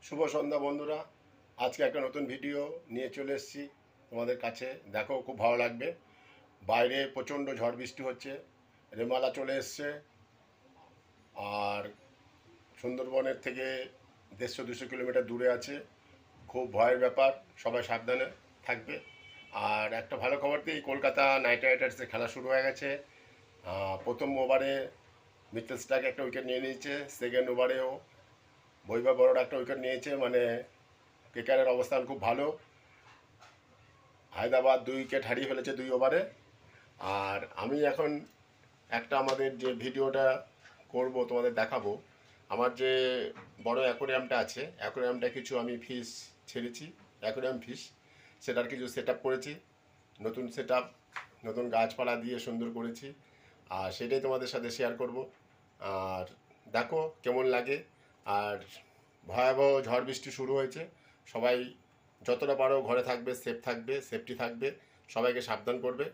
শুভ সন্ধ্যা বন্ধুরা। আজকে একটা নতুন ভিডিও নিয়ে চলে এসেছি তোমাদের কাছে। দেখো, খুব ভালো লাগবে। বাইরে প্রচণ্ড ঝড় বৃষ্টি হচ্ছে, রেমালা চলে এসছে। আর সুন্দরবনের থেকে 150-200 কিলোমিটার দূরে আছে। খুব ভয়ের ব্যাপার, সবাই সাবধানে থাকবে। আর একটা ভালো খবর দিই, কলকাতা নাইট রাইডার্সের খেলা শুরু হয়ে গেছে। প্রথম ওভারে মিচেল স্টার্ক একটা উইকেট নিয়ে নিয়েছে, সেকেন্ড ওভারেও বৈভব বড়োরা একটা উইকেট নিয়েছে। মানে কেকেআরের অবস্থান খুব ভালো। হায়দ্রাবাদ 2 উইকেট হারিয়ে ফেলেছে 2 ওভারে। আর আমি এখন একটা আমাদের যে ভিডিওটা করব তোমাদের দেখাবো। আমার যে বড় অ্যাকোরিয়ামটা আছে, অ্যাকোরিয়ামটা কিছু আমি ফিশ ছেড়েছি, অ্যাকোরিয়াম ফিশ, সেটার কিছু সেট আপ করেছি। নতুন সেট আপ, নতুন গাছপালা দিয়ে সুন্দর করেছি। আর সেটাই তোমাদের সাথে শেয়ার করব। আর দেখো কেমন লাগে। আর ভয়াবহ ঝড় বৃষ্টি শুরু হয়েছে। সবাই যতটা পারো ঘরে থাকবে, সেফ থাকবে, সেফটি থাকবে, সবাইকে সাবধান করবে,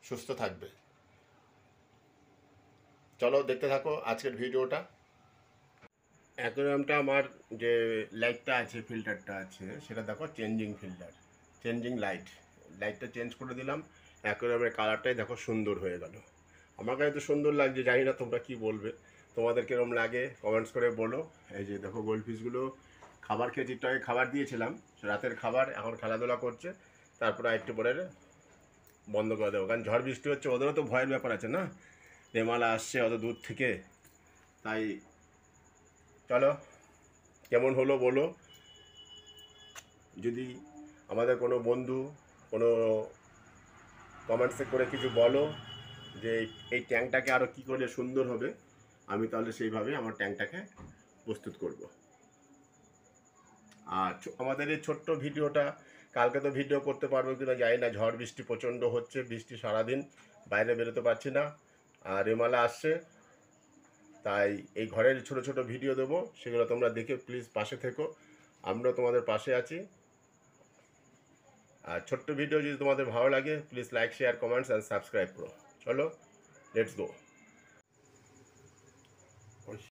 সুস্থ থাকবে। চলো দেখতে থাকো আজকের ভিডিওটা। অ্যাকোয়ারিয়ামটা আমার যে লাইটটা আছে, ফিল্টারটা আছে, সেটা দেখো চেঞ্জিং ফিল্টার, চেঞ্জিং লাইট। লাইটটা চেঞ্জ করে দিলাম, অ্যাকোয়ারিয়ামের কালারটাই দেখো সুন্দর হয়ে গেল। আমার কাছে তো সুন্দর লাগছে, জানি না তোমরা কি বলবে, তোমাদের কিরম লাগে কমেন্টস করে বলো। এই যে দেখো গোল্ডফিশগুলো খাবার খেয়ে, চিটটাকে খাবার দিয়েছিলাম, রাতের খাবার, এখন খেলাধুলা করছে। তারপরে একটু পরে বন্ধ করে দেবো, কারণ ঝড় বৃষ্টি হচ্ছে, ওদেরও তো ভয়ের ব্যাপার আছে না, রেমালা আসছে অত দূর থেকে। তাই চলো কেমন হলো বলো। যদি আমাদের কোনো বন্ধু কোনো কমেন্টসে করে কিছু বলো যে এই ট্যাঙ্কটাকে আরও কী করলে সুন্দর হবে, আমি তাহলে সেইভাবে আমার ট্যাঙ্কটাকে প্রস্তুত করব। আর আমাদের এই ছোট্ট ভিডিওটা, কালকে তো ভিডিও করতে পারবো কিনা জানি না, ঝড় বৃষ্টি প্রচণ্ড হচ্ছে, বৃষ্টি সারাদিন, বাইরে বেরোতে পারছি না। আর রেমালা আসছে, তাই এই ঘরের ছোট ছোট ভিডিও দেবো, সেগুলো তোমরা দেখে প্লিজ পাশে থেকো। আমরা তোমাদের পাশে আছি। আর ছোট্ট ভিডিও যদি তোমাদের ভালো লাগে, please like, share, comments and subscribe করো। চলো, লেটস গো।